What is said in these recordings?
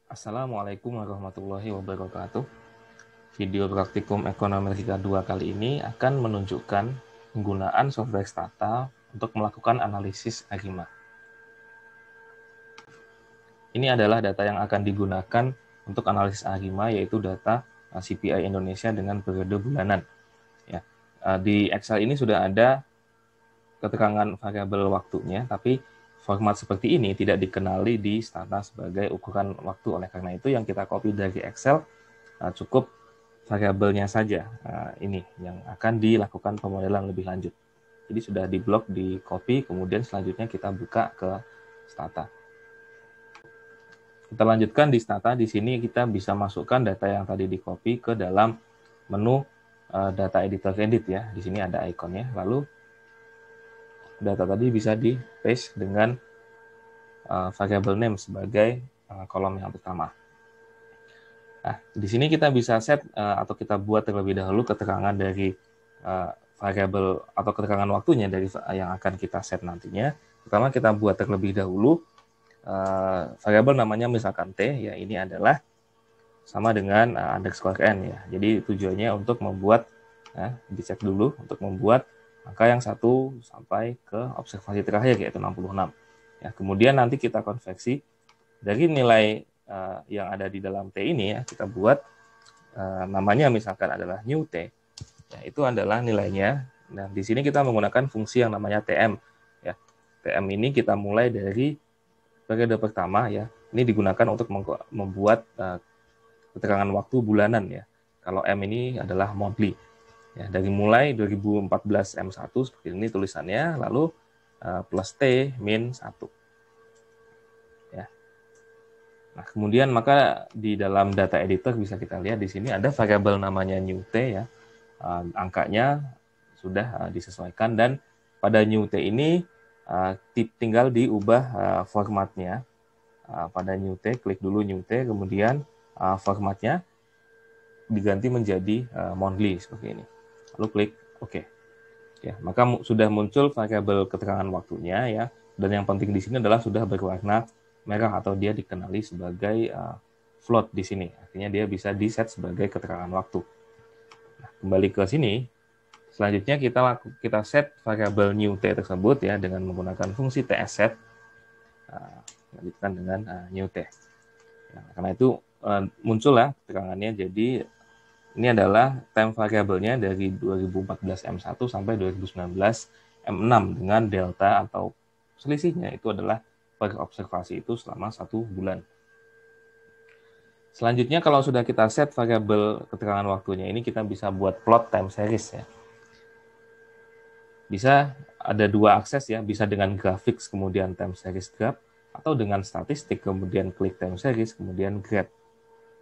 Assalamualaikum warahmatullahi wabarakatuh. Video praktikum ekonomi Logika 2 kali ini akan menunjukkan penggunaan software Stata untuk melakukan analisis AGIMA. Ini adalah data yang akan digunakan untuk analisis AGIMA, yaitu data CPI Indonesia dengan periode bulanan. Ya, di Excel ini sudah ada keterangan variabel waktunya, tapi format seperti ini tidak dikenali di Stata sebagai ukuran waktu. Oleh karena itu yang kita copy dari Excel cukup variabelnya saja. Ini yang akan dilakukan pemodelan lebih lanjut. Jadi sudah diblok, di copy, kemudian selanjutnya kita buka ke Stata. Kita lanjutkan di Stata. Di sini kita bisa masukkan data yang tadi di copy ke dalam menu data editor edit ya. Di sini ada ikonnya. Lalu data tadi bisa di paste dengan variable name sebagai kolom yang pertama. Nah, di sini kita bisa set atau kita buat terlebih dahulu keterangan dari variabel atau keterangan waktunya dari yang akan kita set nantinya. Pertama kita buat terlebih dahulu variabel namanya misalkan T, ya ini adalah sama dengan underscore N ya. Jadi tujuannya untuk membuat, dicek dulu untuk membuat angka yang 1 sampai ke observasi terakhir yaitu 66. Ya, kemudian nanti kita konversi dari nilai yang ada di dalam T ini ya, kita buat namanya misalkan adalah new T. Ya, itu adalah nilainya. Nah, di sini kita menggunakan fungsi yang namanya TM. Ya, TM ini kita mulai dari periode pertama ya. Ini digunakan untuk membuat keterangan waktu bulanan ya. Kalau M ini adalah monthly. Ya, dari mulai 2014 M1 seperti ini tulisannya, lalu plus T min 1. Ya. Nah, kemudian maka di dalam data editor bisa kita lihat di sini ada variabel namanya new T ya. Angkanya sudah disesuaikan dan pada new T ini tinggal diubah formatnya. Pada new T, klik dulu new T, kemudian formatnya diganti menjadi monthly seperti ini. Lalu klik OK. Ya, maka sudah muncul variabel keterangan waktunya ya. Dan yang penting di sini adalah sudah berwarna merah atau dia dikenali sebagai float di sini. Artinya dia bisa di-set sebagai keterangan waktu. Nah, kembali ke sini. Selanjutnya kita set variabel new T tersebut ya dengan menggunakan fungsi tsset. Lanjutkan dengan new T. Nah, karena itu muncullah keterangannya. Jadi ini adalah time variabelnya dari 2014 M1 sampai 2019 M6 dengan delta atau selisihnya itu adalah per observasi itu selama 1 bulan. Selanjutnya kalau sudah kita set variabel keterangan waktunya ini, kita bisa buat plot time series ya. Bisa ada dua akses ya, bisa dengan grafik kemudian time series graph, atau dengan statistik kemudian klik time series kemudian graph.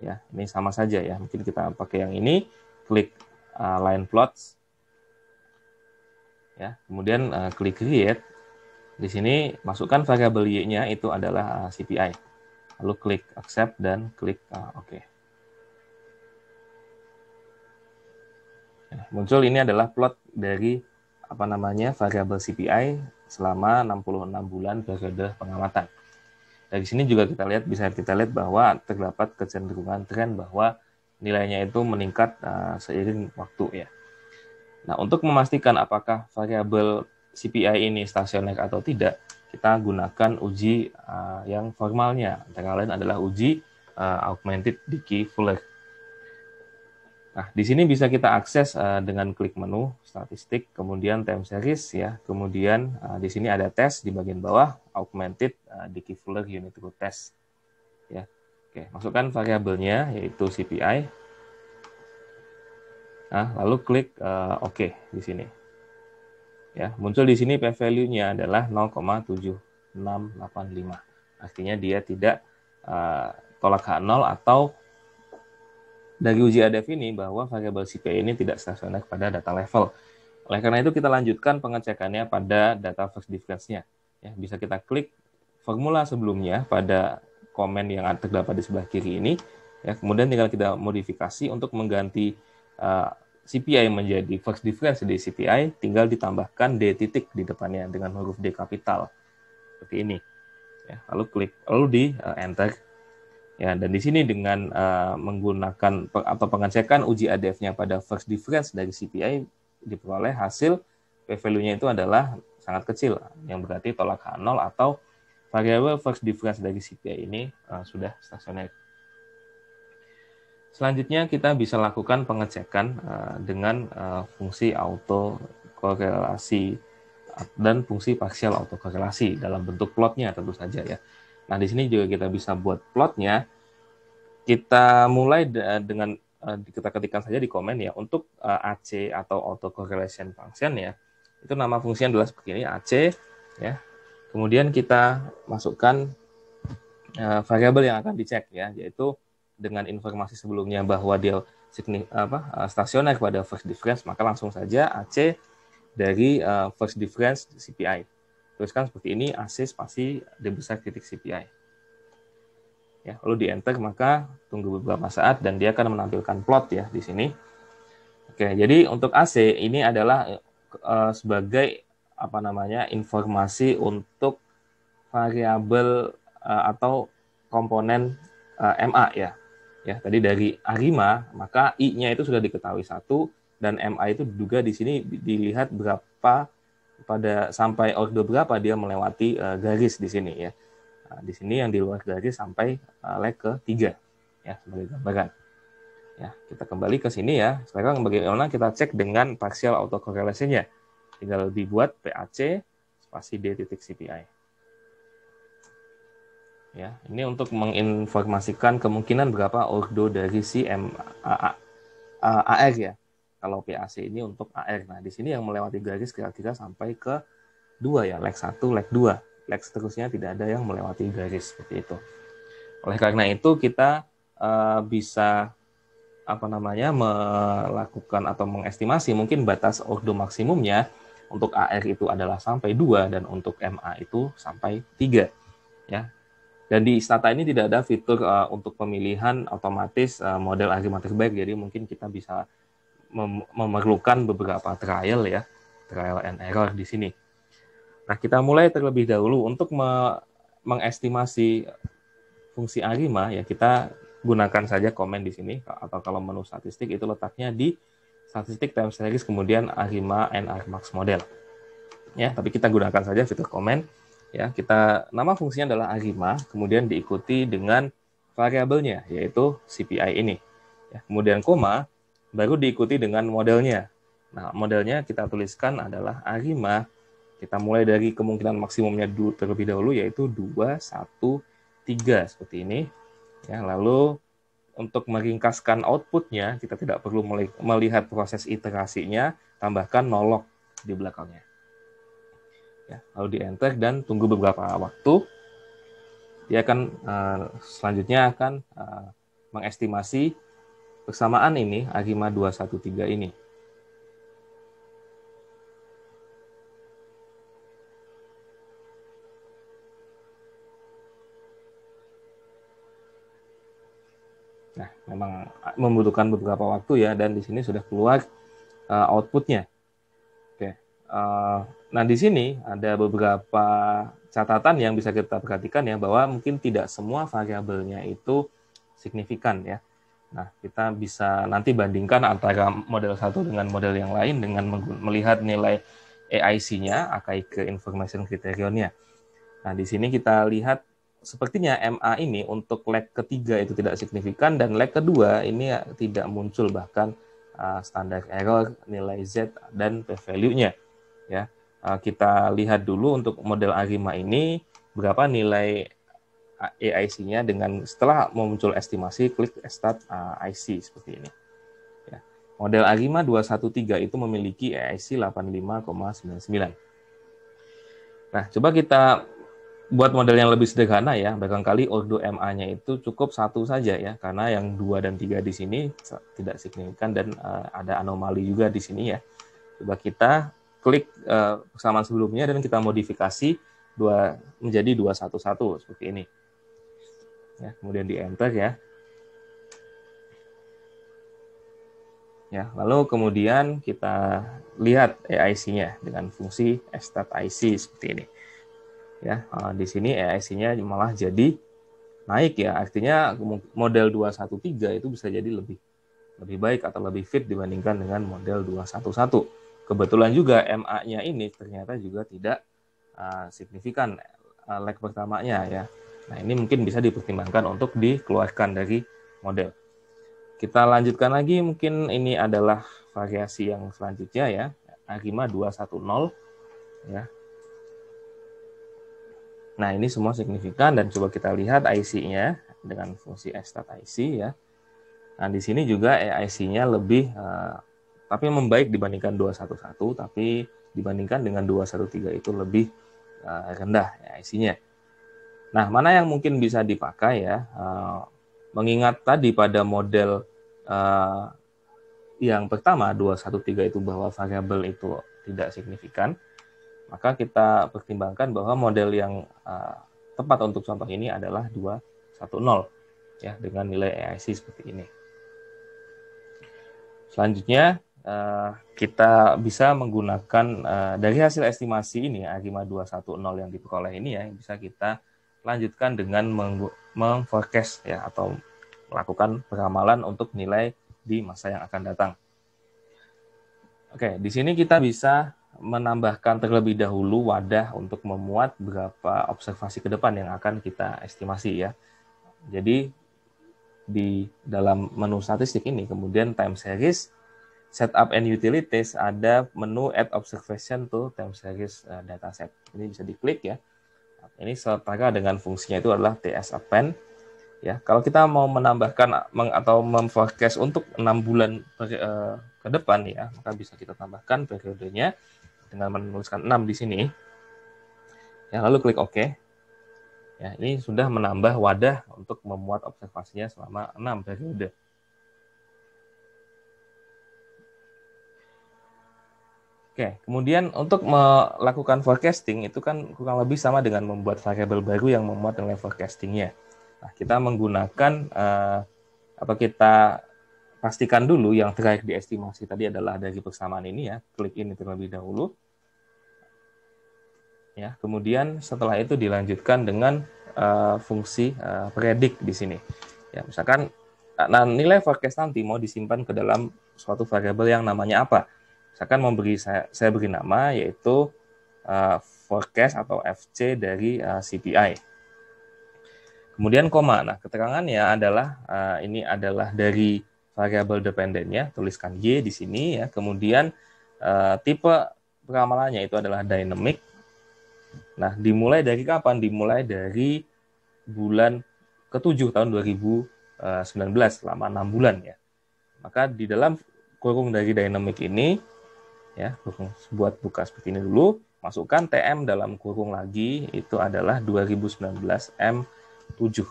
Ya, ini sama saja ya. Mungkin kita pakai yang ini, klik line plots. Ya, kemudian klik create. Di sini masukkan variabel y-nya itu adalah CPI. Lalu klik accept dan klik OK. Ya, muncul ini adalah plot dari variabel CPI selama 66 bulan periode pengamatan. Dari sini juga bisa kita lihat bahwa terdapat kecenderungan tren bahwa nilainya itu meningkat seiring waktu ya. Nah, untuk memastikan apakah variabel CPI ini stasioner atau tidak, kita gunakan uji yang formalnya. Antara lain adalah uji augmented Dickey-Fuller. Nah, di sini bisa kita akses dengan klik menu statistik, kemudian time series ya. Kemudian di sini ada tes di bagian bawah, augmented Dickey-Fuller unit root test. Ya. Oke, masukkan variabelnya yaitu CPI. Nah, lalu klik OK di sini. Ya, muncul di sini p-value-nya adalah 0,7685. Artinya dia tidak tolak H0 atau dari uji ADEF ini bahwa variabel CPI ini tidak stasioner pada data level. Oleh karena itu kita lanjutkan pengecekannya pada data first difference-nya. Ya, bisa kita klik formula sebelumnya pada komen yang terdapat di sebelah kiri ini. Ya, kemudian tinggal kita modifikasi untuk mengganti CPI menjadi first difference di CPI, tinggal ditambahkan D titik di depannya dengan huruf D kapital. Seperti ini. Ya, lalu di enter. Ya, dan di sini dengan menggunakan atau pengecekan uji ADF-nya pada first difference dari CPI diperoleh hasil p-value-nya itu adalah sangat kecil, yang berarti tolak H0 atau variabel first difference dari CPI ini sudah stasioner. Selanjutnya kita bisa lakukan pengecekan dengan fungsi autokorelasi dan fungsi partial autokorelasi dalam bentuk plotnya tentu saja ya. Nah, di sini juga kita bisa buat plotnya. Kita mulai dengan kita ketikkan saja di komen ya, untuk AC atau autocorrelation function ya, itu nama fungsinya adalah seperti ini, AC ya. Kemudian kita masukkan variabel yang akan dicek ya, yaitu dengan informasi sebelumnya bahwa dia stasioner pada first difference, maka langsung saja AC dari first difference CPI. Tuliskan seperti ini, AC spasi D besar titik CPI. Ya, lalu di enter, maka tunggu beberapa saat dan dia akan menampilkan plot ya di sini. Oke, jadi untuk AC ini adalah sebagai informasi untuk variabel atau komponen MA ya. Ya, tadi dari Arima, maka I-nya itu sudah diketahui 1 dan MA itu juga di sini dilihat berapa pada sampai ordo berapa dia melewati garis di sini ya. Nah, di sini yang di luar garis sampai leg ke-3 ya, sebagai gambaran. Ya, kita kembali ke sini ya. Sekarang bagaimana kita cek dengan partial autocorrelation-nya? Tinggal dibuat PAC spasi D titik CPI. Ya, ini untuk menginformasikan kemungkinan berapa ordo dari si AR ya. Kalau PAC ini untuk AR. Nah, di sini yang melewati garis kira-kira sampai ke 2 ya, leg 1, leg 2. Leg seterusnya tidak ada yang melewati garis seperti itu. Oleh karena itu kita bisa melakukan atau mengestimasi mungkin batas ordo maksimumnya untuk AR itu adalah sampai 2 dan untuk MA itu sampai 3 ya. Dan di Stata ini tidak ada fitur untuk pemilihan otomatis model Arima terbaik, jadi mungkin kita bisa memerlukan beberapa trial ya, trial and error di sini. Nah, kita mulai terlebih dahulu untuk mengestimasi fungsi Arima ya, kita gunakan saja komen di sini, atau kalau menu statistik itu letaknya di statistik time series kemudian Arima and Armax model. Ya, tapi kita gunakan saja fitur komen ya. Kita nama fungsinya adalah Arima, kemudian diikuti dengan variabelnya yaitu CPI ini. Ya, kemudian koma baru diikuti dengan modelnya. Nah, modelnya kita tuliskan adalah Arima. Kita mulai dari kemungkinan maksimumnya terlebih dahulu yaitu 2, 1, 3 seperti ini. Ya, lalu untuk meringkaskan outputnya, kita tidak perlu melihat proses iterasinya, tambahkan nolog di belakangnya. Ya, lalu di enter dan tunggu beberapa waktu. Dia akan selanjutnya akan mengestimasi persamaan ini, Arima 213 ini. Nah, memang membutuhkan beberapa waktu ya, dan di sini sudah keluar outputnya. Oke. Nah, di sini ada beberapa catatan yang bisa kita perhatikan ya, bahwa mungkin tidak semua variabelnya itu signifikan ya. Nah, kita bisa nanti bandingkan antara model satu dengan model yang lain dengan melihat nilai AIC-nya, Archaic Information Criterion-nya. Nah, di sini kita lihat sepertinya MA ini untuk leg ketiga itu tidak signifikan, dan leg kedua ini tidak muncul bahkan standar error, nilai Z, dan p-value-nya. Ya, kita lihat dulu untuk model Arima ini berapa nilai AIC-nya dengan setelah muncul estimasi klik stat IC seperti ini. Ya. Model Arima 213 itu memiliki AIC 85,99. Nah, coba kita buat model yang lebih sederhana ya. Barangkali ordo MA-nya itu cukup 1 saja ya, karena yang 2 dan 3 di sini tidak signifikan dan ada anomali juga di sini ya. Coba kita klik persamaan sebelumnya dan kita modifikasi menjadi 211 seperti ini. Ya, kemudian di enter ya. Ya, lalu kemudian kita lihat AIC-nya dengan fungsi stat IC seperti ini. Ya, di sini AIC-nya malah jadi naik ya, artinya model 213 itu bisa jadi lebih baik atau lebih fit dibandingkan dengan model 211. Kebetulan juga MA-nya ini ternyata juga tidak signifikan leg pertamanya ya. Nah, ini mungkin bisa dipertimbangkan untuk dikeluarkan dari model. Kita lanjutkan lagi, mungkin ini adalah variasi yang selanjutnya ya, AGIMA 210 ya. Nah, ini semua signifikan dan coba kita lihat IC-nya dengan fungsi stat IC ya. Nah, di sini juga AIC-nya lebih tapi membaik dibandingkan 211, tapi dibandingkan dengan 213 itu lebih rendah AIC-nya. Nah, mana yang mungkin bisa dipakai ya? Mengingat tadi pada model yang pertama 213 itu bahwa variabel itu tidak signifikan, maka kita pertimbangkan bahwa model yang tepat untuk contoh ini adalah 210 ya, dengan nilai AIC seperti ini. Selanjutnya kita bisa menggunakan dari hasil estimasi ini AGIMA 210 yang diperoleh ini ya, bisa kita lanjutkan dengan meng-forecast ya, atau melakukan peramalan untuk nilai di masa yang akan datang. Oke, di sini kita bisa menambahkan terlebih dahulu wadah untuk memuat beberapa observasi ke depan yang akan kita estimasi ya. Jadi di dalam menu statistik ini, kemudian time series, setup and utilities, ada menu add observation to time series dataset. Ini bisa diklik ya. Ini setara dengan fungsinya itu adalah TS append. Ya, kalau kita mau menambahkan atau memforecast untuk 6 bulan ke depan ya, maka bisa kita tambahkan periodenya dengan menuliskan 6 di sini. Ya, lalu klik OK. Ya, ini sudah menambah wadah untuk memuat observasinya selama 6 periode. Oke, kemudian untuk melakukan forecasting itu kan kurang lebih sama dengan membuat variabel baru yang memuat nilai forecastingnya. Nah, kita menggunakan kita pastikan dulu yang terakhir diestimasi tadi adalah dari persamaan ini ya. Klik ini terlebih dahulu. Ya, kemudian setelah itu dilanjutkan dengan fungsi predict di sini. Ya, misalkan nilai forecast nanti mau disimpan ke dalam suatu variabel yang namanya apa? Misalkan saya beri nama yaitu forecast atau FC dari CPI. Kemudian koma. Nah, keterangannya adalah ini adalah dari variabel dependennya, tuliskan Y di sini ya. Kemudian tipe peramalannya itu adalah dynamic. Nah, dimulai dari kapan? Dimulai dari bulan ke-7 tahun 2019 selama 6 bulan ya. Maka di dalam kurung dari dynamic ini ya, buat buka seperti ini dulu, masukkan TM dalam kurung lagi itu adalah 2019 M7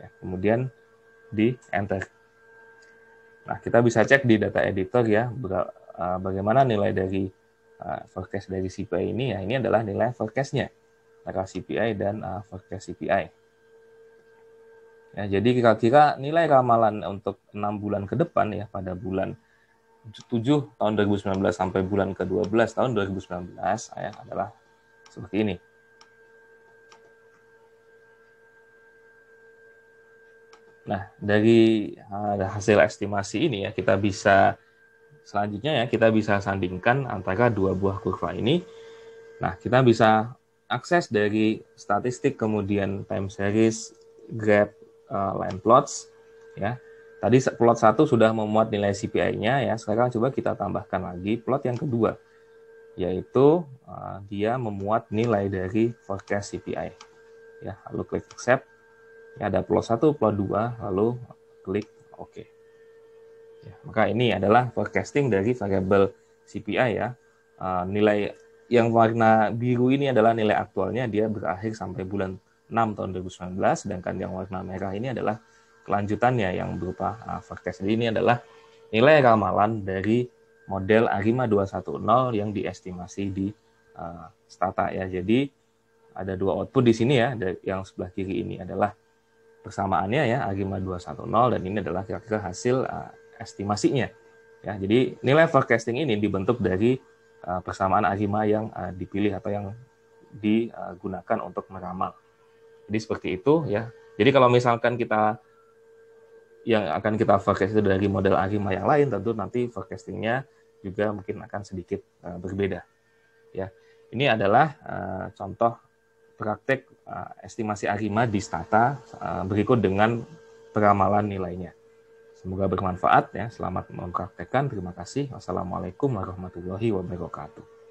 ya, kemudian di enter. Nah, kita bisa cek di data editor ya bagaimana nilai dari forecast dari CPI ini ya. Ini adalah nilai forecastnya antara CPI dan forecast CPI ya. Jadi kira-kira nilai ramalan untuk 6 bulan ke depan ya, pada bulan 7 tahun 2019 sampai bulan ke-12 tahun 2019 ya, adalah seperti ini. Nah, dari hasil estimasi ini ya, kita bisa selanjutnya ya, kita bisa sandingkan antara dua buah kurva ini. Nah, kita bisa akses dari statistik, kemudian time series, graph, line plots ya. Tadi plot 1 sudah memuat nilai CPI-nya ya. Sekarang coba kita tambahkan lagi plot yang kedua, yaitu dia memuat nilai dari forecast CPI. Ya, lalu klik accept. Ya, ada plot 1, plot 2, lalu klik OK. Ya, maka ini adalah forecasting dari variabel CPI ya. Nilai yang warna biru ini adalah nilai aktualnya, dia berakhir sampai bulan 6 tahun 2019, sedangkan yang warna merah ini adalah kelanjutannya yang berupa forecast. Jadi ini adalah nilai ramalan dari model AGIMA 210 yang diestimasi di Stata ya. Jadi ada dua output di sini ya, yang sebelah kiri ini adalah persamaannya ya, AGIMA 210, dan ini adalah kira-kira hasil estimasinya ya. Jadi nilai forecasting ini dibentuk dari persamaan AGIMA yang dipilih atau yang digunakan untuk meramal. Jadi seperti itu ya. Jadi kalau misalkan kita yang akan kita forecast itu dari model ARIMA yang lain, tentu nanti forecastingnya juga mungkin akan sedikit berbeda. Ya, ini adalah contoh praktek estimasi ARIMA di Stata berikut dengan peramalan nilainya. Semoga bermanfaat ya. Selamat mempraktekkan. Terima kasih. Wassalamualaikum warahmatullahi wabarakatuh.